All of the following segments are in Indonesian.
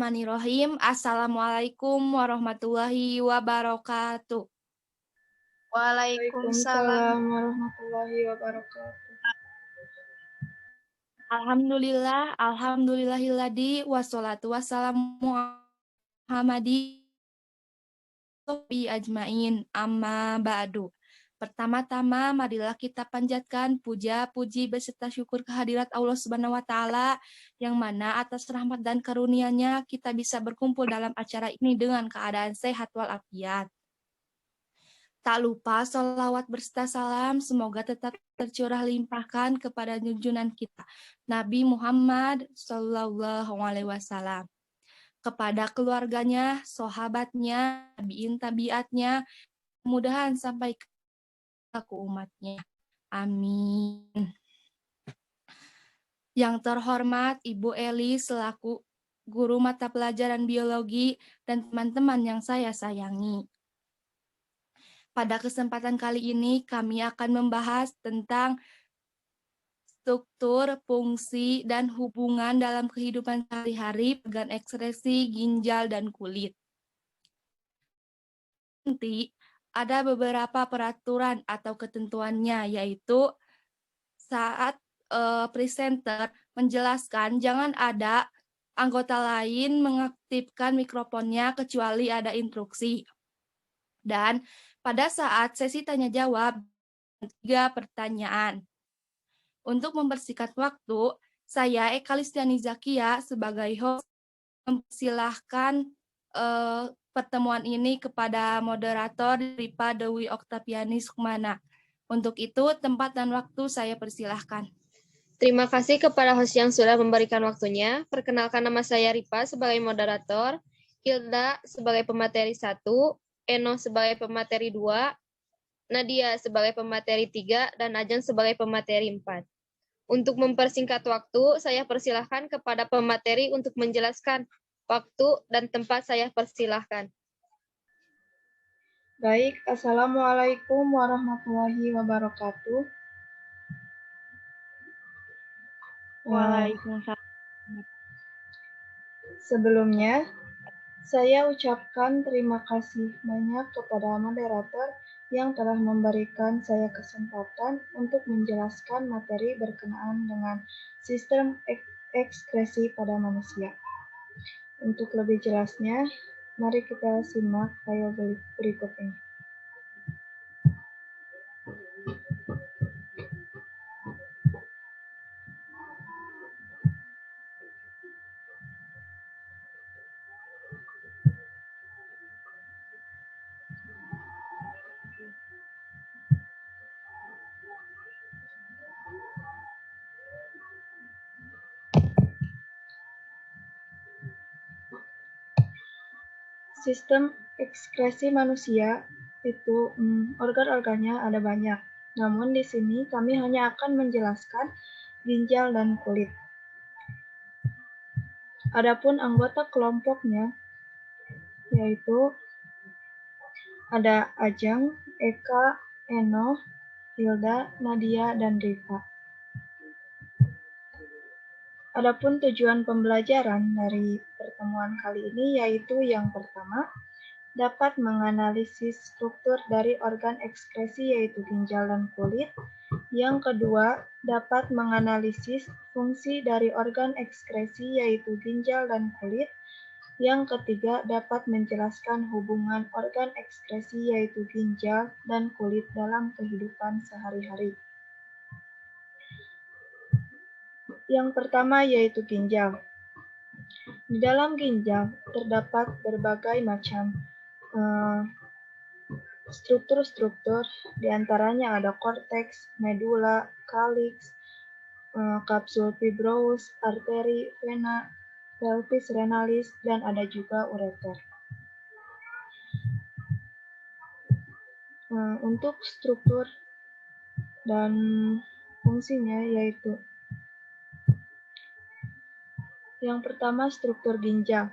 Bismillahirrahmanirrahim. Assalamualaikum warahmatullahi wabarakatuh. Waalaikumsalam. Waalaikumsalam warahmatullahi wabarakatuh. Alhamdulillahilladzi wassalatu wassalamu ala Muhammadi ajmain amma ba'du. Pertama-tama marilah kita panjatkan puja-puji beserta syukur kehadirat Allah Subhanahu wa taala yang mana atas rahmat dan karunia-Nya kita bisa berkumpul dalam acara ini dengan keadaan sehat walafiat. Tak lupa sholawat berserta salam semoga tetap tercurah limpahkan kepada junjungan kita Nabi Muhammad SAW, kepada keluarganya, sahabatnya, tabiin-tabiatnya, mudahan sampai ke umatnya. Amin. Yang terhormat Ibu Eli selaku guru mata pelajaran biologi dan teman-teman yang saya sayangi. Pada kesempatan kali ini kami akan membahas tentang struktur, fungsi, dan hubungan dalam kehidupan sehari-hari organ ekskresi, ginjal, dan kulit. Nanti ada beberapa peraturan atau ketentuannya, yaitu saat presenter menjelaskan jangan ada anggota lain mengaktifkan mikrofonnya kecuali ada instruksi. Dan pada saat sesi tanya jawab 3 pertanyaan. Untuk mempersingkat waktu, saya Eka Listiani Zakia sebagai host mempersilahkan pertemuan ini kepada moderator Ripa Dewi Oktaviani Sukmana. Untuk itu, tempat dan waktu saya persilahkan. Terima kasih kepada host yang sudah memberikan waktunya. Perkenalkan, nama saya Ripa sebagai moderator, Hilda sebagai pemateri 1, Eno sebagai pemateri 2, Nadia sebagai pemateri 3, dan Ajeng sebagai pemateri 4. Untuk mempersingkat waktu, saya persilahkan kepada pemateri untuk menjelaskan waktu dan tempat. Saya persilahkan. Baik, Assalamualaikum warahmatullahi wabarakatuh. Waalaikumsalam. Sebelumnya, saya ucapkan terima kasih banyak kepada moderator yang telah memberikan saya kesempatan untuk menjelaskan materi berkenaan dengan sistem ekskresi pada manusia. Untuk lebih jelasnya, mari kita simak file berikut ini. Sistem ekskresi manusia itu organ-organnya ada banyak. Namun di sini kami hanya akan menjelaskan ginjal dan kulit. Adapun anggota kelompoknya yaitu ada Ajeng, Eka, Eno, Hilda, Nadia, dan Rifa. Adapun tujuan pembelajaran dari pertemuan kali ini yaitu yang pertama, dapat menganalisis struktur dari organ ekskresi yaitu ginjal dan kulit. Yang kedua, dapat menganalisis fungsi dari organ ekskresi yaitu ginjal dan kulit. Yang ketiga, dapat menjelaskan hubungan organ ekskresi yaitu ginjal dan kulit dalam kehidupan sehari-hari. Yang pertama yaitu ginjal. Di dalam ginjal terdapat berbagai macam struktur-struktur, diantaranya ada korteks, medula, calyx, kapsul fibrous, arteri, vena, pelvis renalis, dan ada juga ureter. Untuk struktur dan fungsinya yaitu yang pertama struktur ginjal.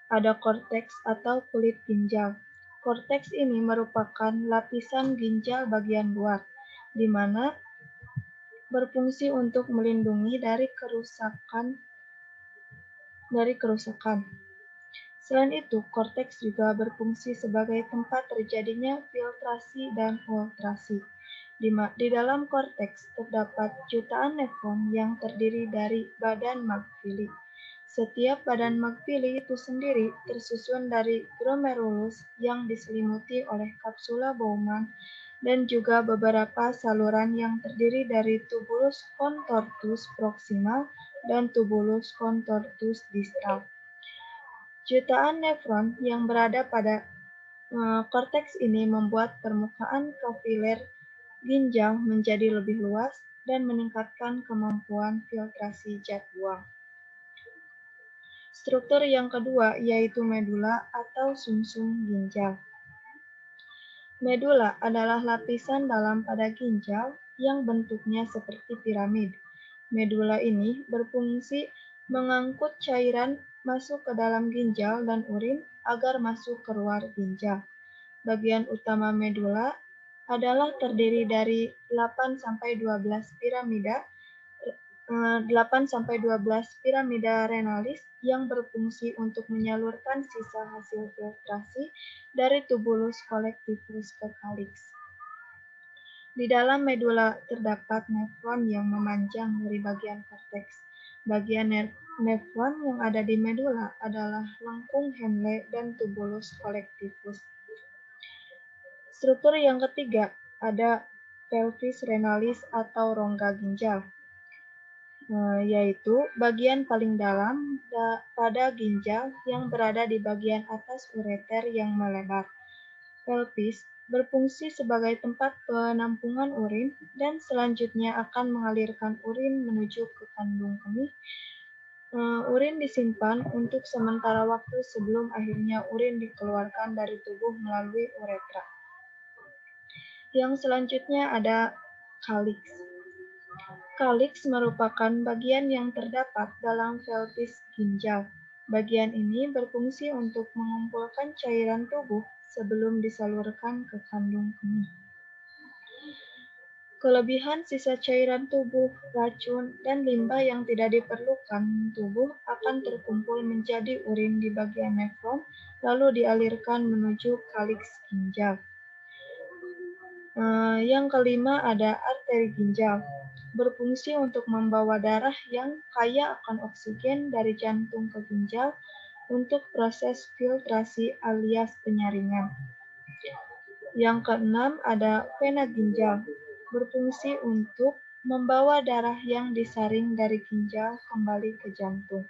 Ada korteks atau kulit ginjal. Korteks ini merupakan lapisan ginjal bagian luar, di mana berfungsi untuk melindungi dari kerusakan dari kerusakan. Selain itu, korteks juga berfungsi sebagai tempat terjadinya filtrasi dan ultrasi. Di dalam korteks terdapat jutaan nefron yang terdiri dari badan magpili. Setiap badan magpili itu sendiri tersusun dari glomerulus yang diselimuti oleh kapsula Bowman dan juga beberapa saluran yang terdiri dari tubulus contortus proximal dan tubulus contortus distal. Jutaan nefron yang berada pada korteks ini membuat permukaan kapiler ginjal menjadi lebih luas dan meningkatkan kemampuan filtrasi zat buang. Struktur yang kedua yaitu medula atau sumsum ginjal. Medula adalah lapisan dalam pada ginjal yang bentuknya seperti piramid. Medula ini berfungsi mengangkut cairan masuk ke dalam ginjal dan urin agar masuk keluar ginjal. Bagian utama medula adalah terdiri dari 8-12 piramida 8-12 piramida renalis yang berfungsi untuk menyalurkan sisa hasil filtrasi dari tubulus collectivus ke kalix. Di dalam medula terdapat nefron yang memanjang dari bagian korteks. Bagian nefron yang ada di medula adalah lengkung Henle dan tubulus collectivus. Struktur yang ketiga ada pelvis renalis atau rongga ginjal. Yaitu bagian paling dalam pada ginjal yang berada di bagian atas ureter yang melebar. Pelvis berfungsi sebagai tempat penampungan urin dan selanjutnya akan mengalirkan urin menuju ke kandung kemih. Urin disimpan untuk sementara waktu sebelum akhirnya urin dikeluarkan dari tubuh melalui uretra. Yang selanjutnya ada kalix. Kalix merupakan bagian yang terdapat dalam pelvis ginjal. Bagian ini berfungsi untuk mengumpulkan cairan tubuh sebelum disalurkan ke kandung kemih. Kelebihan sisa cairan tubuh, racun, dan limbah yang tidak diperlukan tubuh akan terkumpul menjadi urin di bagian nefron, lalu dialirkan menuju kalix ginjal. Yang kelima ada arteri ginjal. Berfungsi untuk membawa darah yang kaya akan oksigen dari jantung ke ginjal untuk proses filtrasi alias penyaringan. Yang keenam ada vena ginjal. Berfungsi untuk membawa darah yang disaring dari ginjal kembali ke jantung.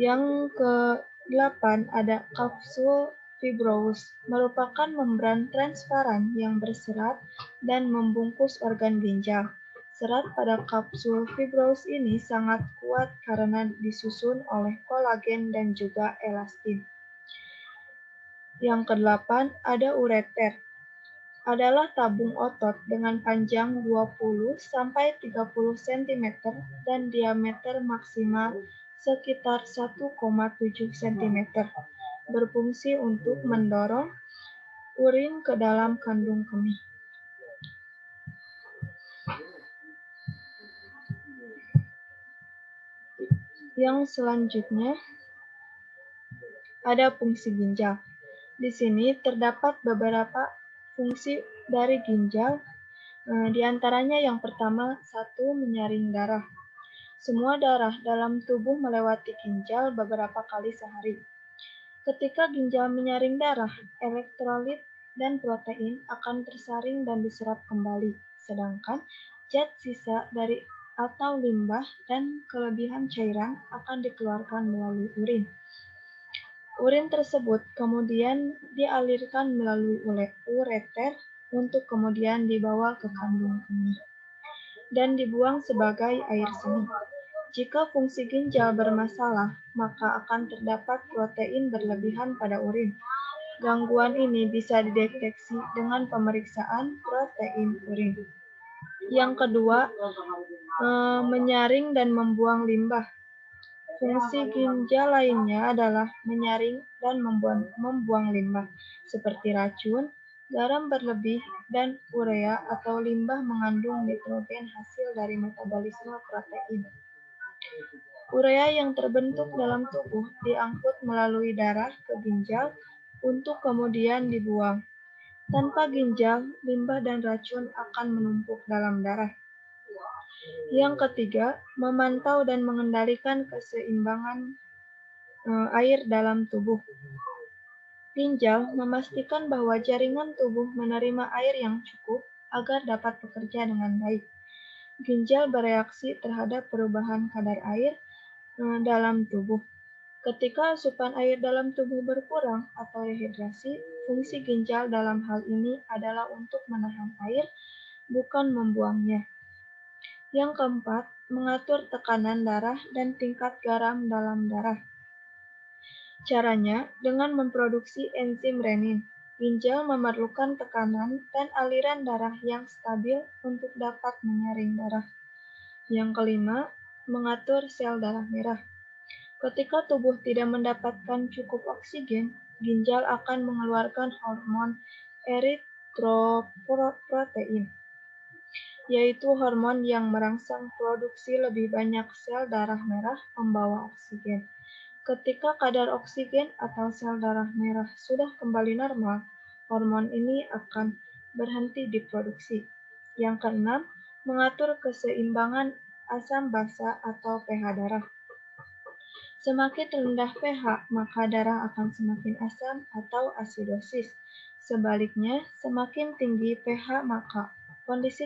Yang ke-8 ada kapsul fibrous, merupakan membran transparan yang berserat dan membungkus organ ginjal. Serat pada kapsul fibrous ini sangat kuat karena disusun oleh kolagen dan juga elastin. Yang ke-8 ada ureter, adalah tabung otot dengan panjang 20-30 cm dan diameter maksimal sekitar 1,7 cm. Berfungsi untuk mendorong urin ke dalam kandung kemih. Yang selanjutnya ada fungsi ginjal. Di sini terdapat beberapa fungsi dari ginjal. Di antaranya yang pertama, 1. Menyaring darah. Semua darah dalam tubuh melewati ginjal beberapa kali sehari. Ketika ginjal menyaring darah, elektrolit dan protein akan tersaring dan diserap kembali, sedangkan zat sisa dari atau limbah dan kelebihan cairan akan dikeluarkan melalui urin. Urin tersebut kemudian dialirkan melalui ureter untuk kemudian dibawa ke kandung kemih dan dibuang sebagai air seni. Jika fungsi ginjal bermasalah, maka akan terdapat protein berlebihan pada urin. Gangguan ini bisa dideteksi dengan pemeriksaan protein urin. Yang kedua, menyaring dan membuang limbah. Fungsi ginjal lainnya adalah menyaring dan membuang limbah, seperti racun, garam berlebih, dan urea atau limbah mengandung nitrogen hasil dari metabolisme protein. Urea yang terbentuk dalam tubuh diangkut melalui darah ke ginjal untuk kemudian dibuang. Tanpa ginjal, limbah dan racun akan menumpuk dalam darah. Yang ketiga, memantau dan mengendalikan keseimbangan air dalam tubuh. Ginjal memastikan bahwa jaringan tubuh menerima air yang cukup agar dapat bekerja dengan baik. Ginjal bereaksi terhadap perubahan kadar air dalam tubuh. Ketika asupan air dalam tubuh berkurang atau dehidrasi, fungsi ginjal dalam hal ini adalah untuk menahan air, bukan membuangnya. Yang keempat, mengatur tekanan darah dan tingkat garam dalam darah. Caranya dengan memproduksi enzim renin. Ginjal memerlukan tekanan dan aliran darah yang stabil untuk dapat menyaring darah. Yang kelima, mengatur sel darah merah. Ketika tubuh tidak mendapatkan cukup oksigen, ginjal akan mengeluarkan hormon eritroprotein, yaitu hormon yang merangsang produksi lebih banyak sel darah merah membawa oksigen. Ketika kadar oksigen atau sel darah merah sudah kembali normal, hormon ini akan berhenti diproduksi. Yang keenam, mengatur keseimbangan asam basa atau pH darah. Semakin rendah pH, maka darah akan semakin asam atau asidosis. Sebaliknya, semakin tinggi pH, maka kondisi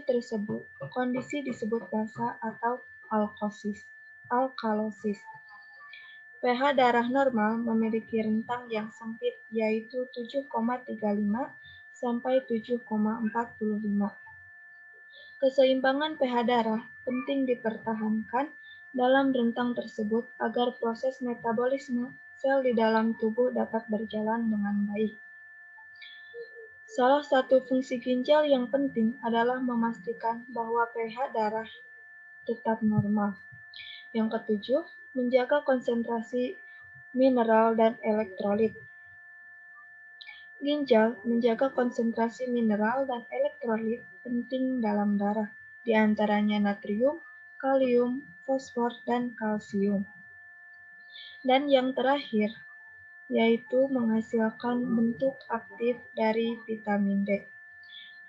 disebut basa atau alkalosis. pH darah normal memiliki rentang yang sempit, yaitu 7,35 sampai 7,45. Keseimbangan pH darah penting dipertahankan dalam rentang tersebut agar proses metabolisme sel di dalam tubuh dapat berjalan dengan baik. Salah satu fungsi ginjal yang penting adalah memastikan bahwa pH darah tetap normal. Yang ketujuh, menjaga konsentrasi mineral dan elektrolit. Ginjal menjaga konsentrasi mineral dan elektrolit penting dalam darah, di antaranya natrium, kalium, fosfor, dan kalsium. Dan yang terakhir, yaitu menghasilkan bentuk aktif dari vitamin D.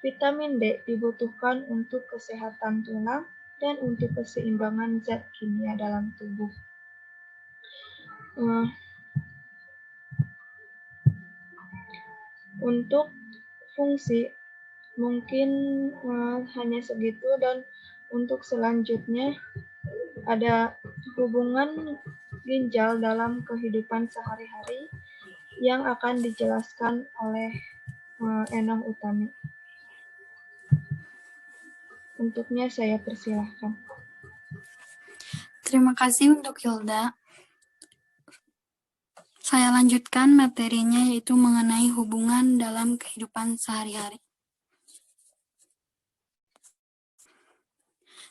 Vitamin D dibutuhkan untuk kesehatan tulang dan untuk keseimbangan zat kimia dalam tubuh. Untuk fungsi mungkin hanya segitu, dan untuk selanjutnya ada hubungan ginjal dalam kehidupan sehari-hari yang akan dijelaskan oleh Enoh Utami. Untuknya saya persilahkan. Terima kasih untuk Hilda. Saya lanjutkan materinya, yaitu mengenai hubungan dalam kehidupan sehari-hari.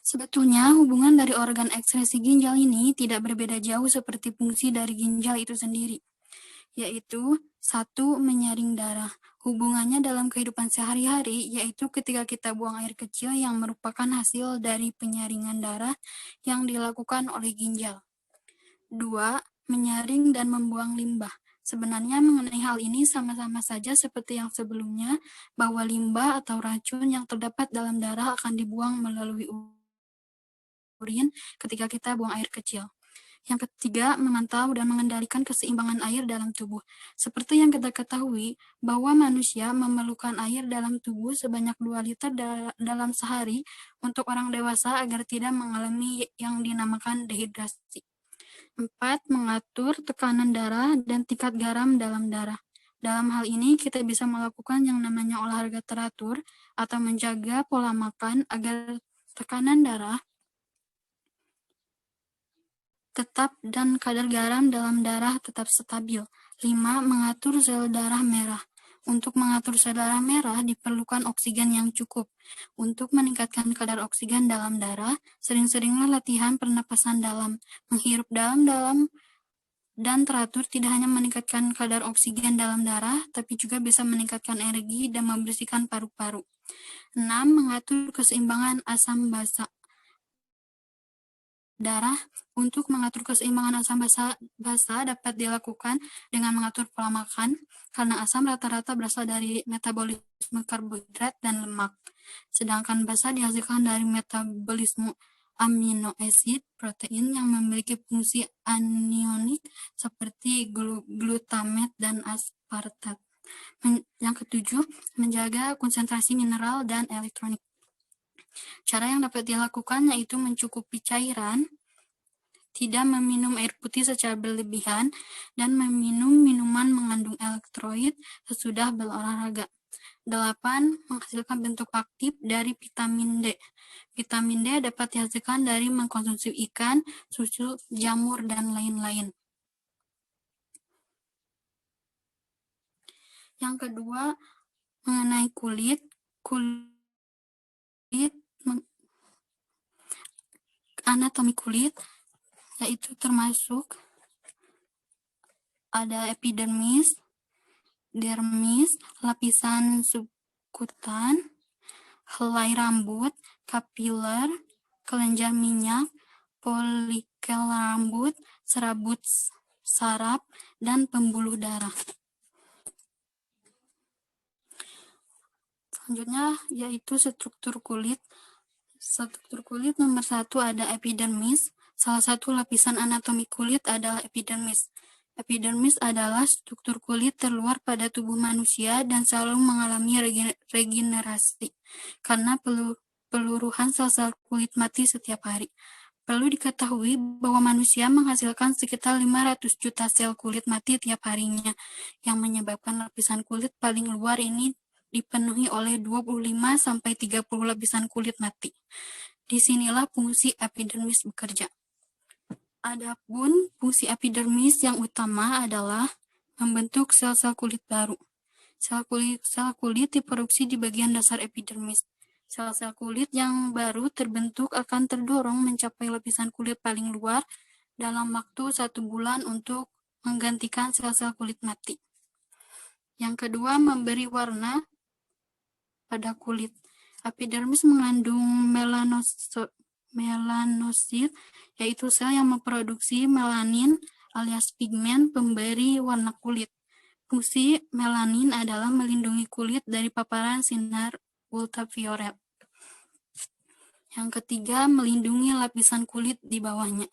Sebetulnya hubungan dari organ ekskresi ginjal ini tidak berbeda jauh seperti fungsi dari ginjal itu sendiri, yaitu 1. Menyaring darah. Hubungannya dalam kehidupan sehari-hari yaitu ketika kita buang air kecil yang merupakan hasil dari penyaringan darah yang dilakukan oleh ginjal. 2. Menyaring dan membuang limbah. Sebenarnya mengenai hal ini sama-sama saja seperti yang sebelumnya, bahwa limbah atau racun yang terdapat dalam darah akan dibuang melalui urin ketika kita buang air kecil. Yang ketiga, memantau dan mengendalikan keseimbangan air dalam tubuh. Seperti yang kita ketahui, bahwa manusia memerlukan air dalam tubuh sebanyak 2 liter dalam sehari untuk orang dewasa agar tidak mengalami yang dinamakan dehidrasi. 4. Mengatur tekanan darah dan tingkat garam dalam darah. Dalam hal ini, kita bisa melakukan yang namanya olahraga teratur atau menjaga pola makan agar tekanan darah tetap dan kadar garam dalam darah tetap stabil. 5. Mengatur sel darah merah. Untuk mengatur sel darah merah diperlukan oksigen yang cukup. Untuk meningkatkan kadar oksigen dalam darah, sering-seringlah latihan pernapasan dalam. Menghirup dalam-dalam dan teratur tidak hanya meningkatkan kadar oksigen dalam darah, tapi juga bisa meningkatkan energi dan membersihkan paru-paru. 6. Mengatur keseimbangan asam basa. darah. Untuk mengatur keseimbangan asam basa dapat dilakukan dengan mengatur pola makan, karena asam rata-rata berasal dari metabolisme karbohidrat dan lemak, sedangkan basa dihasilkan dari metabolisme amino acid, protein yang memiliki fungsi anionik seperti glutamat dan aspartat. Yang ketujuh, menjaga konsentrasi mineral dan elektronik. Cara yang dapat dilakukan yaitu mencukupi cairan, tidak meminum air putih secara berlebihan, dan meminum minuman mengandung elektrolit sesudah berolahraga. 8. Menghasilkan bentuk aktif dari vitamin D. Vitamin D dapat dihasilkan dari mengkonsumsi ikan, susu, jamur, dan lain-lain. Yang kedua, mengenai kulit anatomi kulit, yaitu termasuk ada epidermis, dermis, lapisan subkutan, helai rambut, kapiler, kelenjar minyak, folikel rambut, serabut saraf, dan pembuluh darah. Selanjutnya yaitu struktur kulit. Struktur kulit nomor 1 ada epidermis. Salah satu lapisan anatomi kulit adalah epidermis. Epidermis adalah struktur kulit terluar pada tubuh manusia dan selalu mengalami regenerasi karena peluruhan sel-sel kulit mati setiap hari. Perlu diketahui bahwa manusia menghasilkan sekitar 500 juta sel kulit mati tiap harinya, yang menyebabkan lapisan kulit paling luar ini dipenuhi oleh 25-30 lapisan kulit mati. Disinilah fungsi epidermis bekerja. Adapun fungsi epidermis yang utama adalah membentuk sel-sel kulit baru. Sel kulit diproduksi di bagian dasar epidermis. Sel-sel kulit yang baru terbentuk akan terdorong mencapai lapisan kulit paling luar dalam waktu 1 bulan untuk menggantikan sel-sel kulit mati. Yang kedua, memberi warna pada kulit. Epidermis mengandung melanosit, yaitu sel yang memproduksi melanin alias pigmen pemberi warna kulit. Fungsi melanin adalah melindungi kulit dari paparan sinar ultraviolet. Yang ketiga, melindungi lapisan kulit di bawahnya.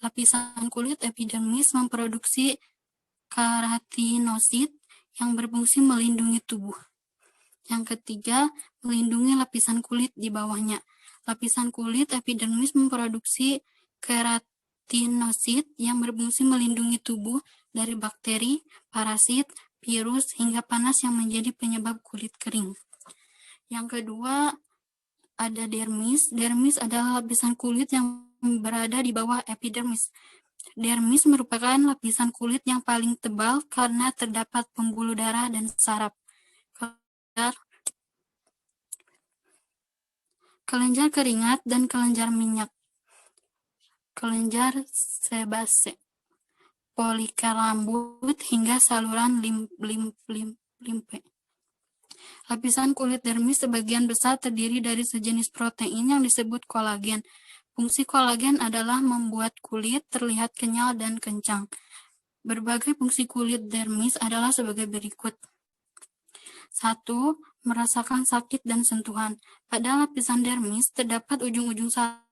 Lapisan kulit epidermis memproduksi keratinosit yang berfungsi melindungi tubuh. Yang ketiga, melindungi lapisan kulit di bawahnya. Lapisan kulit epidermis memproduksi keratinosit yang berfungsi melindungi tubuh dari bakteri, parasit, virus, hingga panas yang menjadi penyebab kulit kering. Yang kedua, ada dermis. Dermis adalah lapisan kulit yang berada di bawah epidermis. Dermis merupakan lapisan kulit yang paling tebal karena terdapat pembuluh darah dan saraf. Kelenjar keringat dan kelenjar minyak. Kelenjar sebase, folikel rambut, hingga saluran limfe. Lapisan kulit dermis sebagian besar terdiri dari sejenis protein yang disebut kolagen. Fungsi kolagen adalah membuat kulit terlihat kenyal dan kencang. Berbagai fungsi kulit dermis adalah sebagai berikut. 1. Merasakan sakit dan sentuhan. Pada lapisan dermis terdapat ujung-ujung saraf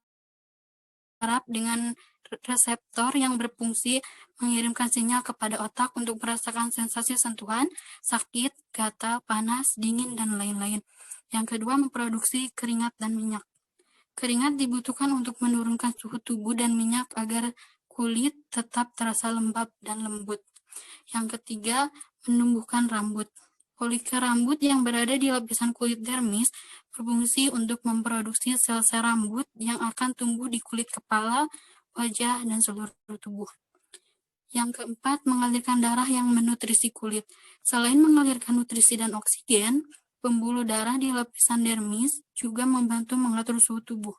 dengan reseptor yang berfungsi mengirimkan sinyal kepada otak untuk merasakan sensasi sentuhan, sakit, gatal, panas, dingin, dan lain-lain. Yang kedua, memproduksi keringat dan minyak. Keringat dibutuhkan untuk menurunkan suhu tubuh dan minyak agar kulit tetap terasa lembab dan lembut. Yang ketiga, menumbuhkan rambut. Folikel rambut yang berada di lapisan kulit dermis berfungsi untuk memproduksi sel-sel rambut yang akan tumbuh di kulit kepala, wajah, dan seluruh tubuh. Yang keempat, mengalirkan darah yang menutrisi kulit. Selain mengalirkan nutrisi dan oksigen, pembuluh darah di lapisan dermis juga membantu mengatur suhu tubuh.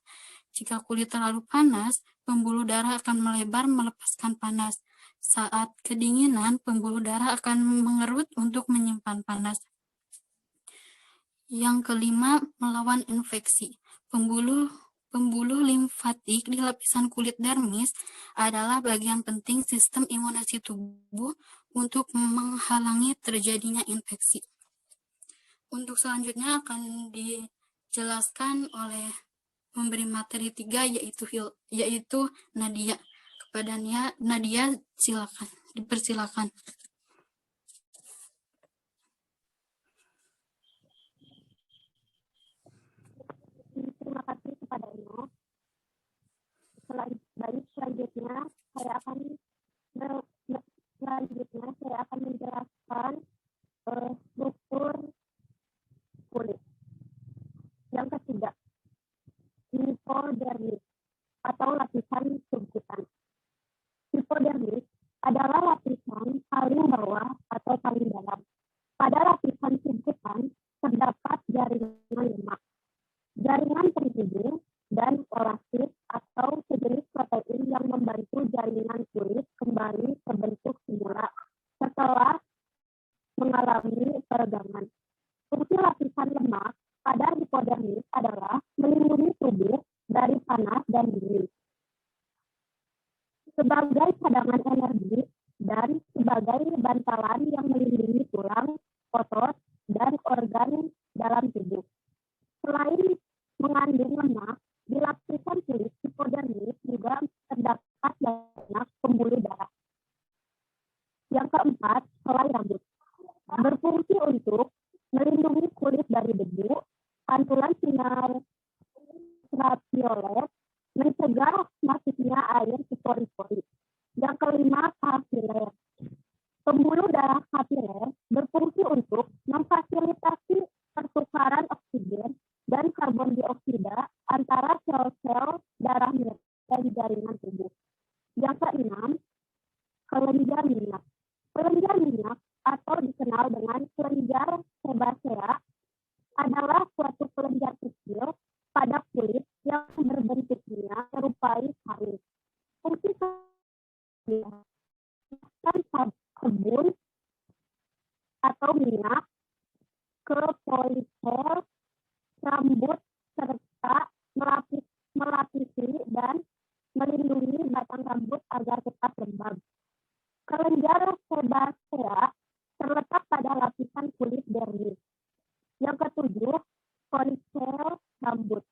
Jika kulit terlalu panas, pembuluh darah akan melebar melepaskan panas. Saat kedinginan, pembuluh darah akan mengerut untuk menyimpan panas. Yang kelima, melawan infeksi. Pembuluh Pembuluh limfatik di lapisan kulit dermis adalah bagian penting sistem imunisasi tubuh untuk menghalangi terjadinya infeksi. Untuk selanjutnya akan dijelaskan oleh memberi materi 3 yaitu Nadia. Kepada Nadia silakan, dipersilakan. Terima kasih kepada Ino. Selanjutnya saya akan menjelaskan struktur kulit. Yang ketiga, hipodermis atau lapisan subkutan. Hipodermis adalah lapisan paling bawah atau paling dalam. Pada lapisan subkutan terdapat jaringan lemak, jaringan penghubung, dan elastis atau sejenis protein yang membantu jaringan kulit kembali ke bentuk semula setelah mengalami peregangan. Fungsi lapisan lemak pada hipodermis adalah melindungi tubuh dari panas dan dingin, sebagai cadangan energi, dan sebagai bantalan yang melindungi tulang, otot, dan organ dalam tubuh. Selain mengandung lemak, di lapisan kulit hipodermis juga terdapat banyak pembuluh darah. Yang keempat, helai rambut. Berfungsi untuk melindungi kulit dari debu, pantulan sinar ultraviolet, mencegah masuknya air ke pori-pori. Yang kelima, kapiler. Pembuluh darah kapiler berfungsi untuk memfasilitasi pertukaran oksigen dan karbon dioksida antara sel-sel darah dan jaringan tubuh. Yang keenam, kelenjar minyak. Kelenjar minyak atau dikenal dengan kelenjar sebasea adalah suatu kelenjar kecil pada kulit yang berbentuknya serupai sarung. Fungsi sabun atau minyak ke polikel rambut serta melapisi dan melindungi batang rambut agar tetap lembab. Kelenjar sebasea terletak pada lapisan kulit dermis. Yang ketujuh, folikel rambut.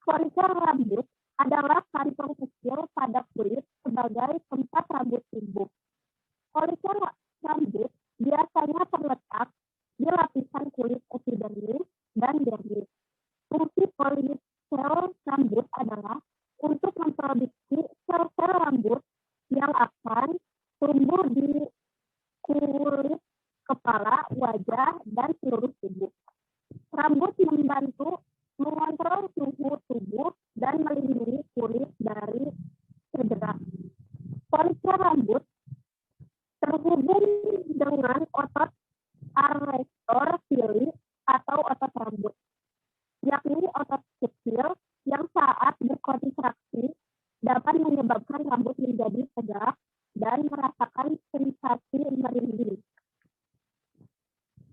Folikel rambut adalah kantong kecil pada kulit sebagai tempat rambut tumbuh. Folikel rambut biasanya terletak di lapisan kulit epidermis dan dermis. Fungsi folikel rambut adalah untuk memproduksi sel-sel rambut yang akan tumbuh di kulit kepala, wajah, dan seluruh tubuh. Rambut membantu mengontrol suhu tubuh dan melindungi kulit dari cedera. Folikel rambut terhubung dengan otot arrestor fili atau otot rambut, yakni otot kecil yang saat berkontraksi dapat menyebabkan rambut menjadi tegak dan merasakan sensasi merinding.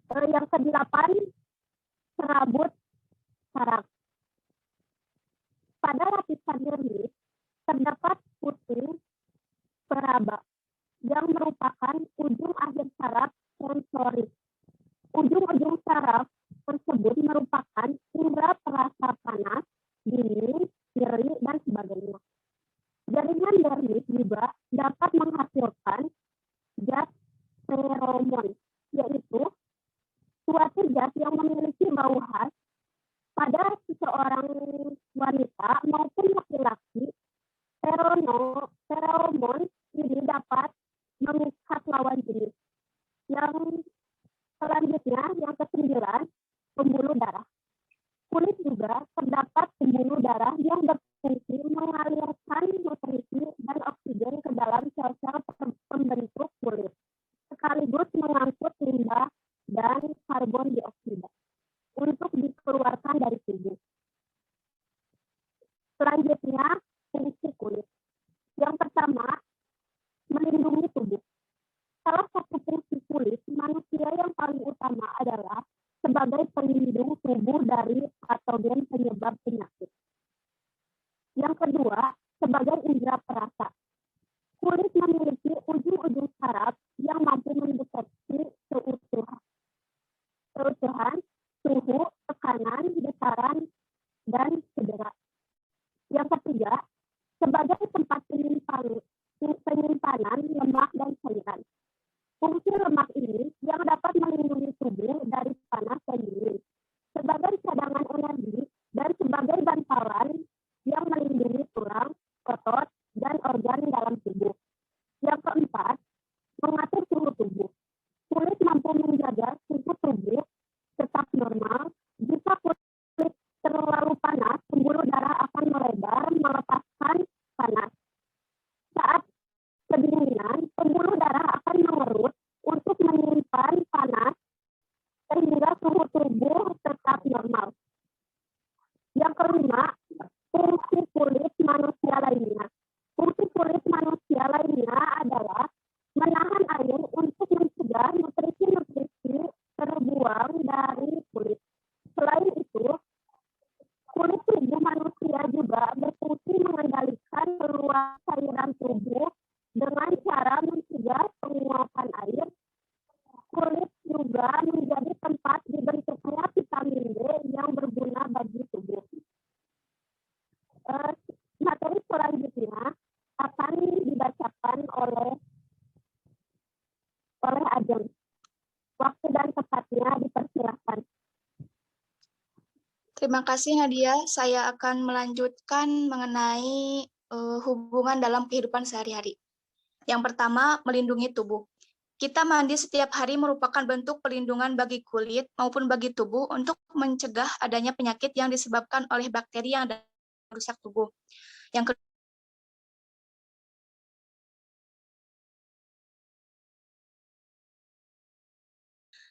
Yang kedelapan, serabut saraf. Pada lapisan dermis terdapat puting peraba yang merupakan ujung akhir saraf sensorik. Ujung-ujung saraf tersebut merupakan indera perasa panas, dingin, nyeri, dan sebagainya. Jaringan dermis juga dapat menghasilkan zat feromon, yaitu suatu zat yang memiliki bau khas pada seseorang wanita maupun laki-laki. Feromon ini dapat mengikat lawan jenis. Yang selanjutnya, yang kesembilan, pembuluh darah. Kulit juga terdapat pembuluh darah yang berfungsi mengalirkan nutrisi dan oksigen ke dalam sel-sel pembentuk kulit, sekaligus mengangkut limbah dan karbon dioksida untuk dikeluarkan dari tubuh. Selanjutnya, fungsi kulit. Yang pertama, melindungi tubuh. Salah satu fungsi kulit manusia yang paling utama adalah sebagai pelindung tubuh dari patogen penyebab penyakit. Yang kedua, sebagai indera perasa. Kulit memiliki ujung-ujung saraf yang mampu mendeteksi keutuhan, suhu, tekanan, getaran, dan cedera. Yang ketiga, sebagai tempat penyimpanan lemak dan cairan. Fungsi lemak ini yang dapat melindungi tubuh dari panas dan dingin, sebagai cadangan energi dan sebagai bantalan yang melindungi tulang, otot, dan organ dalam tubuh. Yang keempat, mengatur suhu tubuh. Kulit mampu menjaga suhu tubuh tetap normal. Jika kulit terlalu panas, pembuluh darah akan melebar, melepaskan panas. Saat kedinginan, pembuluh darah akan mengerut untuk menyimpan panas sehingga suhu tubuh tetap normal. Yang kelima, fungsi kulit manusia lainnya. Fungsi kulit manusia lainnya adalah menahan air untuk mencegah nutrisi-nutrisi terbuang dari kulit. Selain itu, kulit tubuh manusia juga berfungsi mengendalikan keluar cairan tubuh dengan cara mencegah penguapan air. Kulit juga menjadi tempat dibentuknya vitamin D yang berguna bagi tubuh. Materi selanjutnya akan dibacakan oleh Ajeng. Waktu dan tempatnya dipersilakan. Terima kasih Nadia. Saya akan melanjutkan mengenai hubungan dalam kehidupan sehari-hari. Yang pertama, melindungi tubuh. Kita mandi setiap hari merupakan bentuk pelindungan bagi kulit maupun bagi tubuh untuk mencegah adanya penyakit yang disebabkan oleh bakteri yang merusak tubuh. Yang kedua,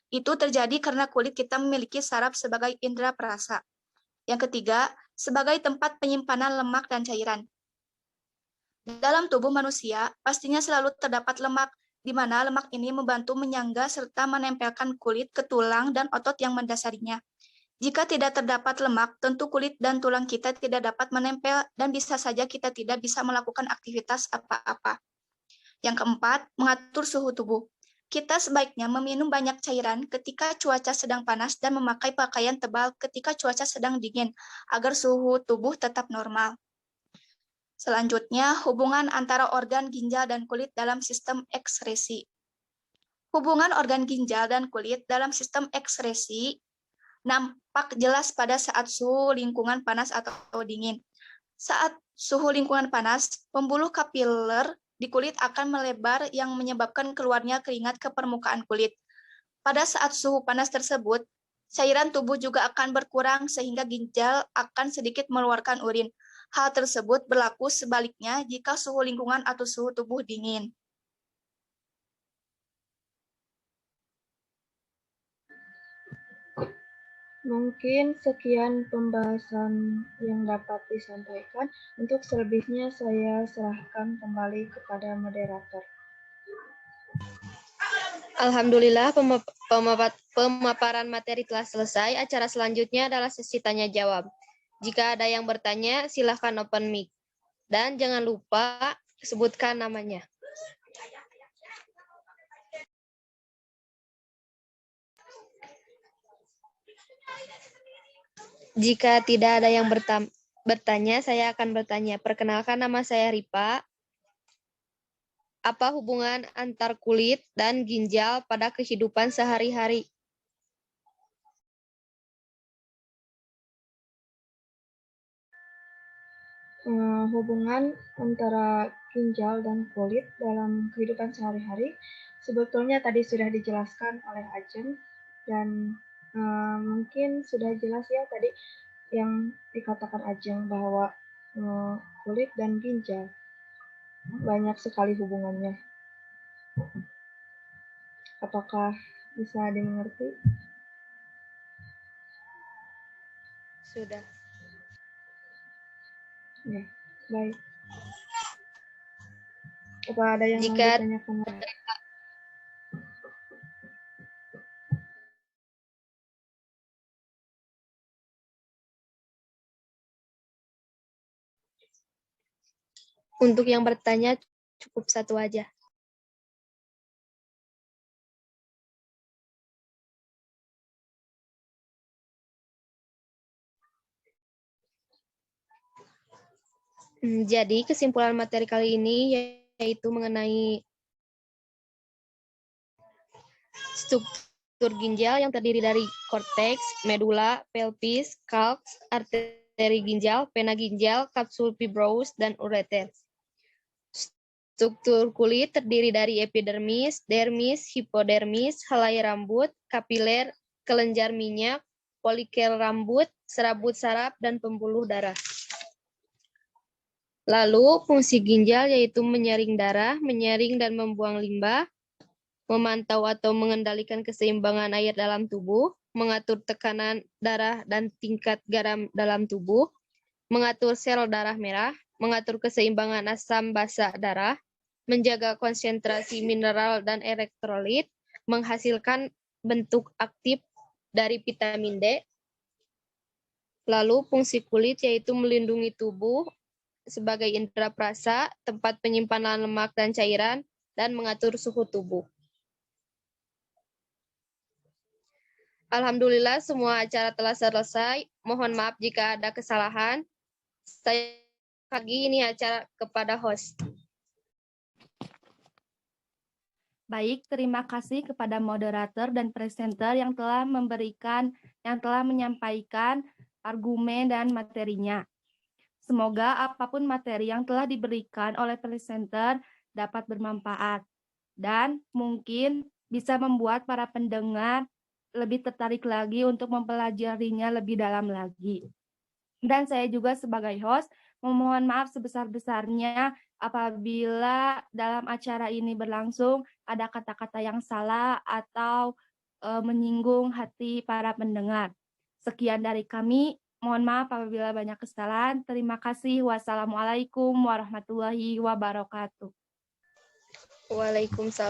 itu terjadi karena kulit kita memiliki saraf sebagai indera perasa. Yang ketiga, sebagai tempat penyimpanan lemak dan cairan. Dalam tubuh manusia, pastinya selalu terdapat lemak, di mana lemak ini membantu menyangga serta menempelkan kulit ke tulang dan otot yang mendasarinya. Jika tidak terdapat lemak, tentu kulit dan tulang kita tidak dapat menempel dan bisa saja kita tidak bisa melakukan aktivitas apa-apa. Yang keempat, mengatur suhu tubuh. Kita sebaiknya meminum banyak cairan ketika cuaca sedang panas dan memakai pakaian tebal ketika cuaca sedang dingin, agar suhu tubuh tetap normal. Selanjutnya, hubungan antara organ ginjal dan kulit dalam sistem ekskresi. Hubungan organ ginjal dan kulit dalam sistem ekskresi nampak jelas pada saat suhu lingkungan panas atau dingin. Saat suhu lingkungan panas, pembuluh kapiler di kulit akan melebar yang menyebabkan keluarnya keringat ke permukaan kulit. Pada saat suhu panas tersebut, cairan tubuh juga akan berkurang sehingga ginjal akan sedikit mengeluarkan urin. Hal tersebut berlaku sebaliknya jika suhu lingkungan atau suhu tubuh dingin. Mungkin sekian pembahasan yang dapat disampaikan. Untuk selebihnya saya serahkan kembali kepada moderator. Alhamdulillah pemaparan materi telah selesai. Acara selanjutnya adalah sesi tanya jawab. Jika ada yang bertanya, silahkan open mic. Dan jangan lupa sebutkan namanya. Jika tidak ada yang bertanya, saya akan bertanya. Perkenalkan, nama saya Ripa. Apa hubungan antar kulit dan ginjal pada kehidupan sehari-hari? Hubungan antara ginjal dan kulit dalam kehidupan sehari-hari sebetulnya tadi sudah dijelaskan oleh Ajeng dan mungkin sudah jelas ya tadi yang dikatakan Ajeng bahwa kulit dan ginjal banyak sekali hubungannya. Apakah bisa dimengerti? Sudah. Ya, baik. Apa ada yang mau Jika ditanyakan? Untuk yang bertanya cukup satu aja. Jadi kesimpulan materi kali ini yaitu mengenai struktur ginjal yang terdiri dari korteks, medula, pelvis, calx, arteri ginjal, pena ginjal, kapsul fibrous, dan ureter. Struktur kulit terdiri dari epidermis, dermis, hipodermis, helai rambut, kapiler, kelenjar minyak, folikel rambut, serabut saraf, dan pembuluh darah. Lalu, fungsi ginjal yaitu menyaring darah, menyaring dan membuang limbah, memantau atau mengendalikan keseimbangan air dalam tubuh, mengatur tekanan darah dan tingkat garam dalam tubuh, mengatur sel darah merah, mengatur keseimbangan asam basa darah, menjaga konsentrasi mineral dan elektrolit, menghasilkan bentuk aktif dari vitamin D. Lalu, fungsi kulit yaitu melindungi tubuh sebagai indera perasa, tempat penyimpanan lemak dan cairan, dan mengatur suhu tubuh. Alhamdulillah semua acara telah selesai. Mohon maaf jika ada kesalahan. Saya bagi ini acara kepada host. Baik, terima kasih kepada moderator dan presenter yang telah menyampaikan argumen dan materinya. Semoga apapun materi yang telah diberikan oleh presenter dapat bermanfaat dan mungkin bisa membuat para pendengar lebih tertarik lagi untuk mempelajarinya lebih dalam lagi. Dan saya juga sebagai host memohon maaf sebesar-besarnya apabila dalam acara ini berlangsung ada kata-kata yang salah atau menyinggung hati para pendengar. Sekian dari kami. Mohon maaf apabila banyak kesalahan. Terima kasih. Wassalamualaikum warahmatullahi wabarakatuh. Waalaikumsalam.